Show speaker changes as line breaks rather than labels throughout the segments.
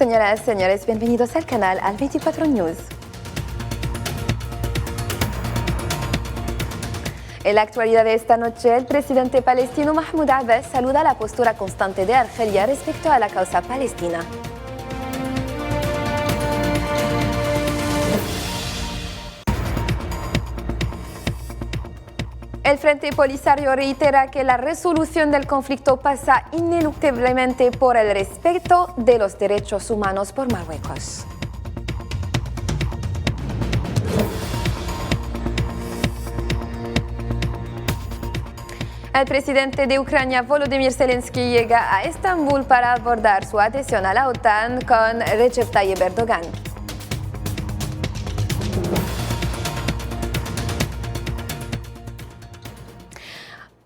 Señoras, señores, bienvenidos al canal Al 24 News. En la actualidad de esta noche, el presidente palestino Mahmoud Abbas saluda la postura constante de Argelia respecto a la causa palestina. El Frente Polisario reitera que la resolución del conflicto pasa ineluctablemente por el respeto de los derechos humanos por Marruecos. El presidente de Ucrania, Volodymyr Zelensky, llega a Estambul para abordar su adhesión a la OTAN con Recep Tayyip Erdogan.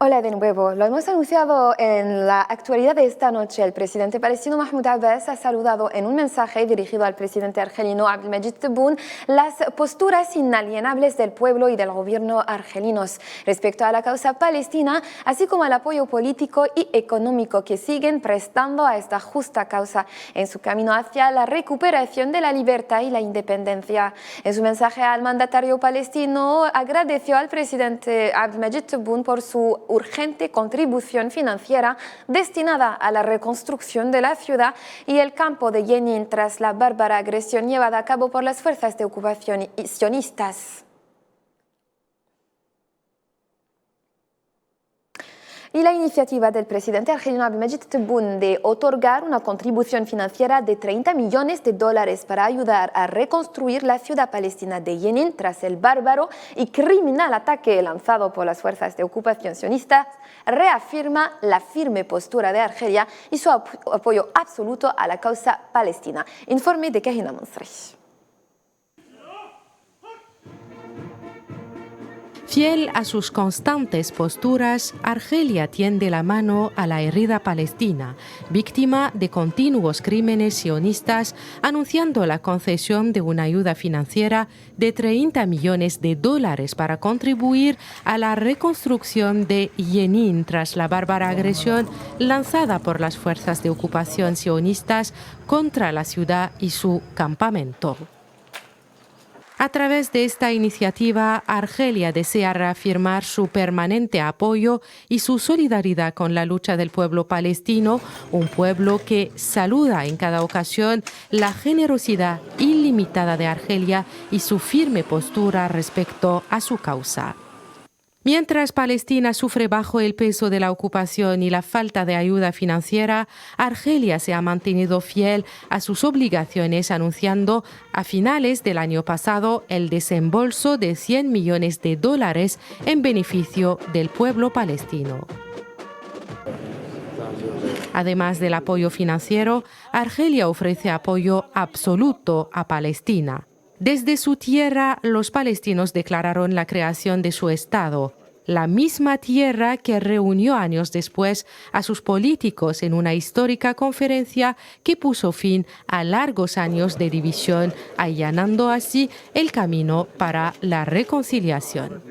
Hola de nuevo. Lo hemos anunciado en la actualidad de esta noche. El presidente palestino Mahmoud Abbas ha saludado en un mensaje dirigido al presidente argelino Abdelmajid Tebboune las posturas inalienables del pueblo y del gobierno argelinos respecto a la causa palestina, así como al apoyo político y económico que siguen prestando a esta justa causa en su camino hacia la recuperación de la libertad y la independencia. En su mensaje al mandatario palestino agradeció al presidente Abdelmajid Tebboune por su urgente contribución financiera destinada a la reconstrucción de la ciudad y el campo de Jenin tras la bárbara agresión llevada a cabo por las fuerzas de ocupación sionistas. Y la iniciativa del presidente argelino Abdelmajid Tebboune de otorgar una contribución financiera de $30 millones para ayudar a reconstruir la ciudad palestina de Jenin tras el bárbaro y criminal ataque lanzado por las fuerzas de ocupación sionistas reafirma la firme postura de Argelia y su apoyo absoluto a la causa palestina. Informe de Kahina Mansri.
Fiel a sus constantes posturas, Argelia tiende la mano a la herida palestina, víctima de continuos crímenes sionistas, anunciando la concesión de una ayuda financiera de $30 millones para contribuir a la reconstrucción de Jenin tras la bárbara agresión lanzada por las fuerzas de ocupación sionistas contra la ciudad y su campamento. A través de esta iniciativa, Argelia desea reafirmar su permanente apoyo y su solidaridad con la lucha del pueblo palestino, un pueblo que saluda en cada ocasión la generosidad ilimitada de Argelia y su firme postura respecto a su causa. Mientras Palestina sufre bajo el peso de la ocupación y la falta de ayuda financiera, Argelia se ha mantenido fiel a sus obligaciones, anunciando a finales del año pasado el desembolso de $100 millones en beneficio del pueblo palestino. Además del apoyo financiero, Argelia ofrece apoyo absoluto a Palestina. Desde su tierra, los palestinos declararon la creación de su Estado, la misma tierra que reunió años después a sus políticos en una histórica conferencia que puso fin a largos años de división, allanando así el camino para la reconciliación.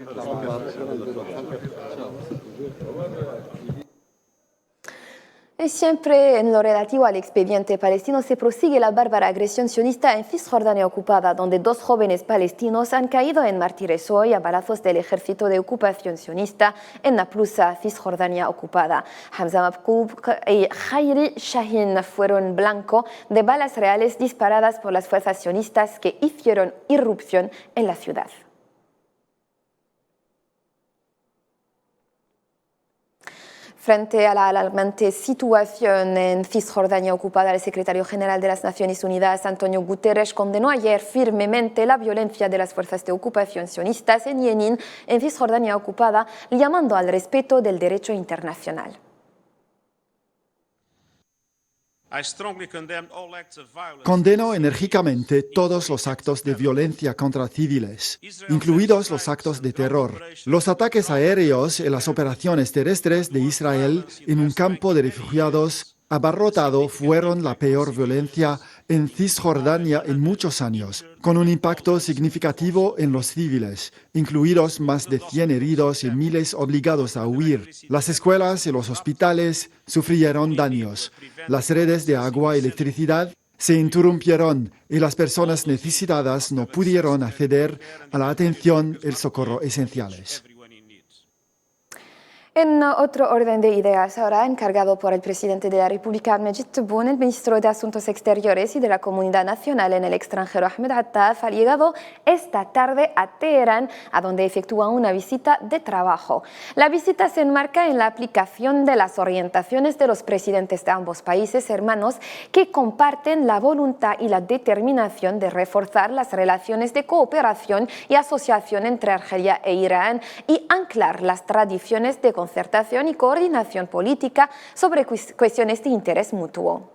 Y siempre en lo relativo al expediente palestino se prosigue la bárbara agresión sionista en Cisjordania ocupada, donde 2 jóvenes palestinos han caído en mártires hoy a balazos del ejército de ocupación sionista en Naplusa, Cisjordania ocupada. Hamza Mabkoub y Khairi Shahin fueron blanco de balas reales disparadas por las fuerzas sionistas que hicieron irrupción en la ciudad. Frente a la alarmante situación en Cisjordania ocupada, el secretario general de las Naciones Unidas, Antonio Guterres, condenó ayer firmemente la violencia de las fuerzas de ocupación sionistas en Jenin, en Cisjordania ocupada, llamando al respeto del derecho internacional.
Condeno enérgicamente todos los actos de violencia contra civiles, incluidos los actos de terror, los ataques aéreos y las operaciones terrestres de Israel en un campo de refugiados abarrotado fueron la peor violencia en Cisjordania en muchos años, con un impacto significativo en los civiles, incluidos más de 100 heridos y miles obligados a huir. Las escuelas y los hospitales sufrieron daños. Las redes de agua y electricidad se interrumpieron y las personas necesitadas no pudieron acceder a la atención y el socorro esenciales.
En otro orden de ideas, ahora encargado por el presidente de la República, Abdelmejid Tebboune, el ministro de Asuntos Exteriores y de la Comunidad Nacional en el extranjero, Ahmed Attaf, ha llegado esta tarde a Teherán, a donde efectúa una visita de trabajo. La visita se enmarca en la aplicación de las orientaciones de los presidentes de ambos países hermanos, que comparten la voluntad y la determinación de reforzar las relaciones de cooperación y asociación entre Argelia e Irán y anclar las tradiciones de concertación y coordinación política sobre cuestiones de interés mutuo.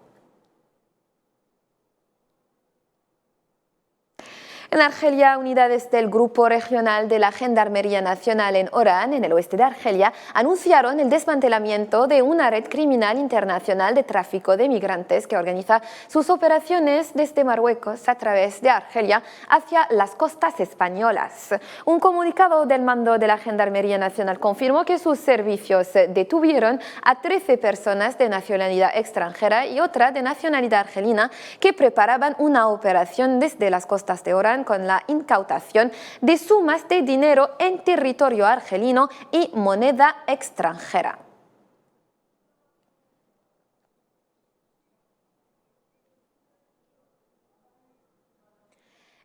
En Argelia, unidades del Grupo Regional de la Gendarmería Nacional en Orán, en el oeste de Argelia, anunciaron el desmantelamiento de una red criminal internacional de tráfico de migrantes que organiza sus operaciones desde Marruecos a través de Argelia hacia las costas españolas. Un comunicado del mando de la Gendarmería Nacional confirmó que sus servicios detuvieron a 13 personas de nacionalidad extranjera y otra de nacionalidad argelina que preparaban una operación desde las costas de Orán con la incautación de sumas de dinero en territorio argelino y moneda extranjera.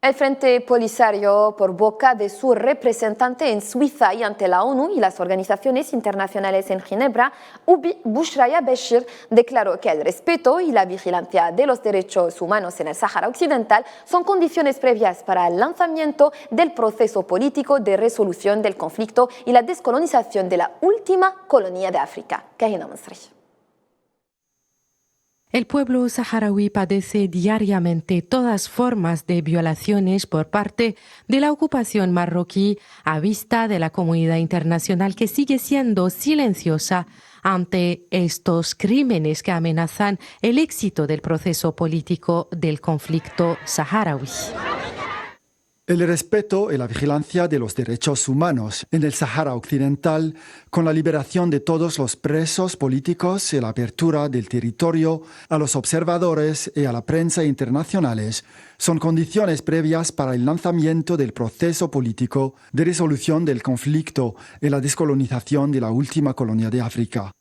El Frente Polisario, por boca de su representante en Suiza y ante la ONU y las organizaciones internacionales en Ginebra, Bushraya Beshir, declaró que el respeto y la vigilancia de los derechos humanos en el Sáhara Occidental son condiciones previas para el lanzamiento del proceso político de resolución del conflicto y la descolonización de la última colonia de África. Kahina Masri.
El pueblo saharaui padece diariamente todas formas de violaciones por parte de la ocupación marroquí a vista de la comunidad internacional, que sigue siendo silenciosa ante estos crímenes que amenazan el éxito del proceso político del conflicto saharaui.
El respeto y la vigilancia de los derechos humanos en el Sáhara Occidental, con la liberación de todos los presos políticos y la apertura del territorio a los observadores y a la prensa internacionales, son condiciones previas para el lanzamiento del proceso político de resolución del conflicto y la descolonización de la última colonia de África.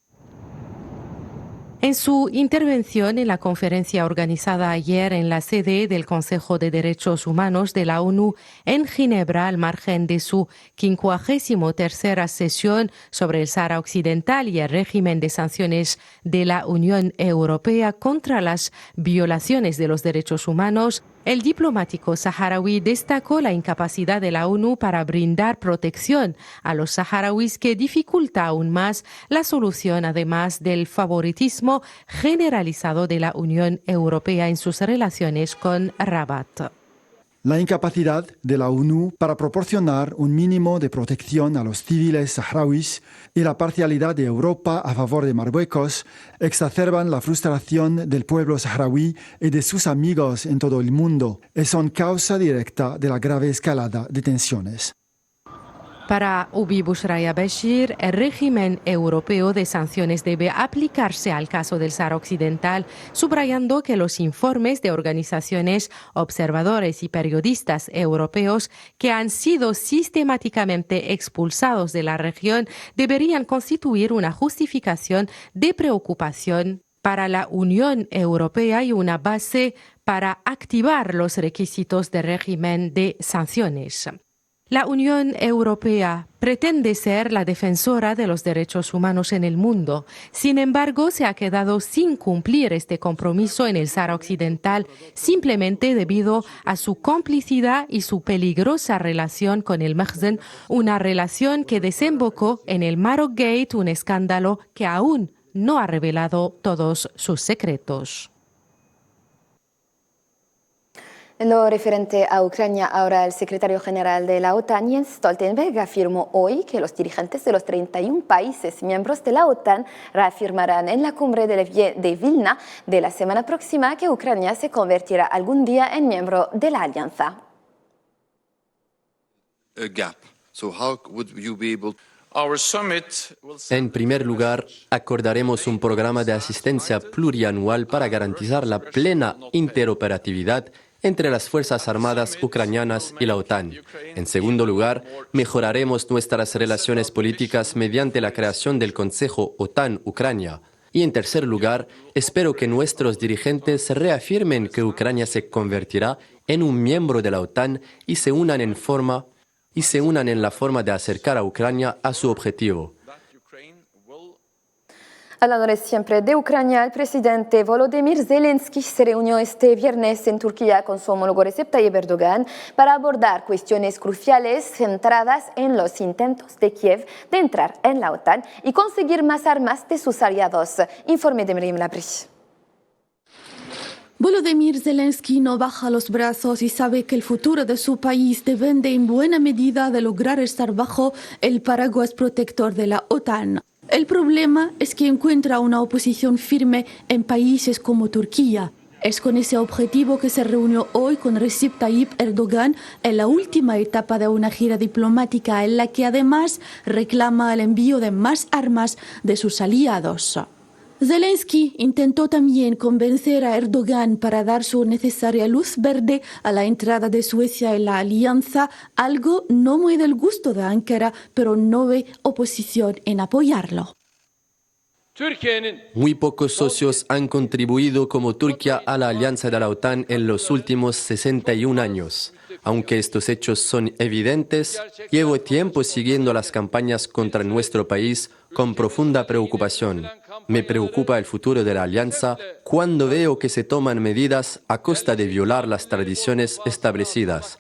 En su intervención en la conferencia organizada ayer en la sede del Consejo de Derechos Humanos de la ONU en Ginebra, al margen de su 53ª sesión sobre el Sáhara Occidental y el régimen de sanciones de la Unión Europea contra las violaciones de los derechos humanos, el diplomático saharaui destacó la incapacidad de la ONU para brindar protección a los saharauis, que dificulta aún más la solución, además del favoritismo generalizado de la Unión Europea en sus relaciones con Rabat.
La incapacidad de la ONU para proporcionar un mínimo de protección a los civiles saharauis y la parcialidad de Europa a favor de Marruecos exacerban la frustración del pueblo saharaui y de sus amigos en todo el mundo y son causa directa de la grave escalada de tensiones.
Para Ubi Bushraya Beshir, el régimen europeo de sanciones debe aplicarse al caso del Sáhara Occidental, subrayando que los informes de organizaciones, observadores y periodistas europeos que han sido sistemáticamente expulsados de la región deberían constituir una justificación de preocupación para la Unión Europea y una base para activar los requisitos de régimen de sanciones. La Unión Europea pretende ser la defensora de los derechos humanos en el mundo. Sin embargo, se ha quedado sin cumplir este compromiso en el Sáhara Occidental, simplemente debido a su complicidad y su peligrosa relación con el Makhzen, una relación que desembocó en el Maroc Gate, un escándalo que aún no ha revelado todos sus secretos.
En lo referente a Ucrania, ahora el secretario general de la OTAN, Jens Stoltenberg, afirmó hoy que los dirigentes de los 31 países miembros de la OTAN reafirmarán en la cumbre de Vilna de la semana próxima que Ucrania se convertirá algún día en miembro de la alianza.
En primer lugar, acordaremos un programa de asistencia plurianual para garantizar la plena interoperatividad entre las Fuerzas Armadas ucranianas y la OTAN. En segundo lugar, mejoraremos nuestras relaciones políticas mediante la creación del Consejo OTAN-Ucrania. Y en tercer lugar, espero que nuestros dirigentes reafirmen que Ucrania se convertirá en un miembro de la OTAN y se unan en la forma de acercar a Ucrania a su objetivo.
Hablando siempre de Ucrania, el presidente Volodymyr Zelensky se reunió este viernes en Turquía con su homólogo Recep Tayyip Erdogan para abordar cuestiones cruciales centradas en los intentos de Kiev de entrar en la OTAN y conseguir más armas de sus aliados. Informe de Miriam Labri.
Volodymyr Zelensky no baja los brazos y sabe que el futuro de su país depende en buena medida de lograr estar bajo el paraguas protector de la OTAN. El problema es que encuentra una oposición firme en países como Turquía. Es con ese objetivo que se reunió hoy con Recep Tayyip Erdogan en la última etapa de una gira diplomática en la que además reclama el envío de más armas de sus aliados. Zelensky intentó también convencer a Erdogan para dar su necesaria luz verde a la entrada de Suecia en la alianza, algo no muy del gusto de Ankara, pero no ve oposición en apoyarlo.
Muy pocos socios han contribuido como Turquía a la alianza de la OTAN en los últimos 61 años. Aunque estos hechos son evidentes, llevo tiempo siguiendo las campañas contra nuestro país con profunda preocupación. Me preocupa el futuro de la alianza cuando veo que se toman medidas a costa de violar las tradiciones establecidas.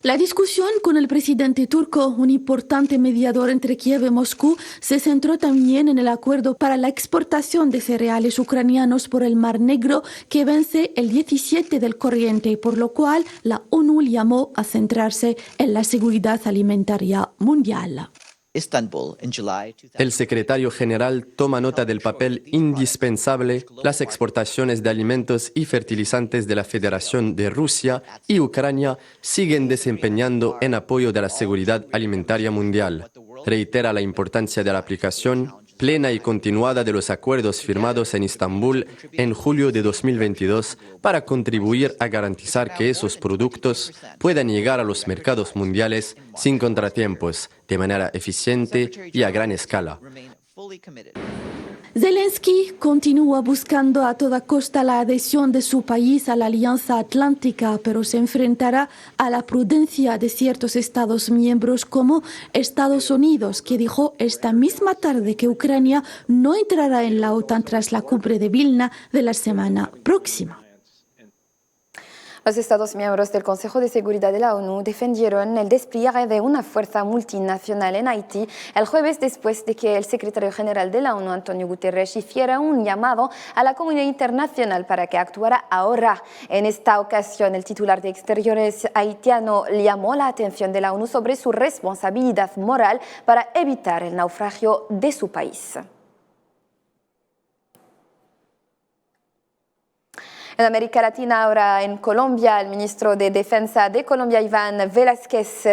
La discusión con el presidente turco, un importante mediador entre Kiev y Moscú, se centró también en el acuerdo para la exportación de cereales ucranianos por el Mar Negro que vence el 17 del corriente, por lo cual la ONU llamó a centrarse en la seguridad alimentaria mundial.
El secretario general toma nota del papel indispensable las exportaciones de alimentos y fertilizantes de la Federación de Rusia y Ucrania siguen desempeñando en apoyo de la seguridad alimentaria mundial. Reitera la importancia de la aplicación plena y continuada de los acuerdos firmados en Estambul en julio de 2022 para contribuir a garantizar que esos productos puedan llegar a los mercados mundiales sin contratiempos, de manera eficiente y a gran escala.
Zelensky continúa buscando a toda costa la adhesión de su país a la Alianza Atlántica, pero se enfrentará a la prudencia de ciertos Estados miembros como Estados Unidos, que dijo esta misma tarde que Ucrania no entrará en la OTAN tras la cumbre de Vilna de la semana próxima.
Los Estados miembros del Consejo de Seguridad de la ONU defendieron el despliegue de una fuerza multinacional en Haití el jueves después de que el secretario general de la ONU, Antonio Guterres, hiciera un llamado a la comunidad internacional para que actuara ahora. En esta ocasión, el titular de Exteriores haitiano llamó la atención de la ONU sobre su responsabilidad moral para evitar el naufragio de su país. En América Latina, ahora en Colombia, el ministro de Defensa de Colombia, Iván Velázquez,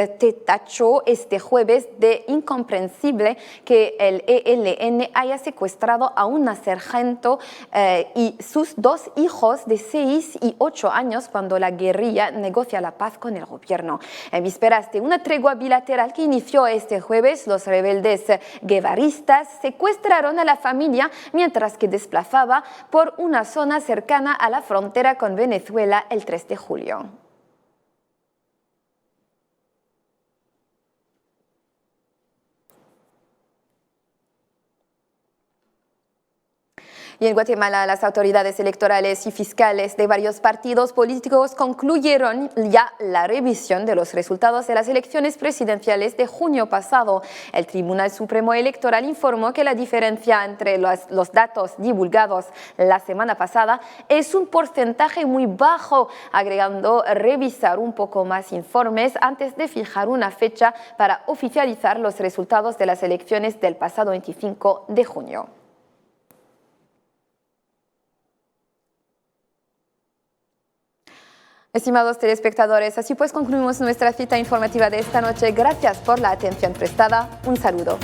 tachó este jueves de incomprensible que el ELN haya secuestrado a una sargento y sus dos hijos de 6 y 8 años cuando la guerrilla negocia la paz con el gobierno. En vísperas de una tregua bilateral que inició este jueves, los rebeldes guevaristas secuestraron a la familia mientras que desplazaba por una zona cercana a la frontera con Venezuela el 3 de julio. Y en Guatemala, las autoridades electorales y fiscales de varios partidos políticos concluyeron ya la revisión de los resultados de las elecciones presidenciales de junio pasado. El Tribunal Supremo Electoral informó que la diferencia entre los datos divulgados la semana pasada es un porcentaje muy bajo, agregando revisar un poco más informes antes de fijar una fecha para oficializar los resultados de las elecciones del pasado 25 de junio. Estimados telespectadores, así pues concluimos nuestra cita informativa de esta noche. Gracias por la atención prestada. Un saludo.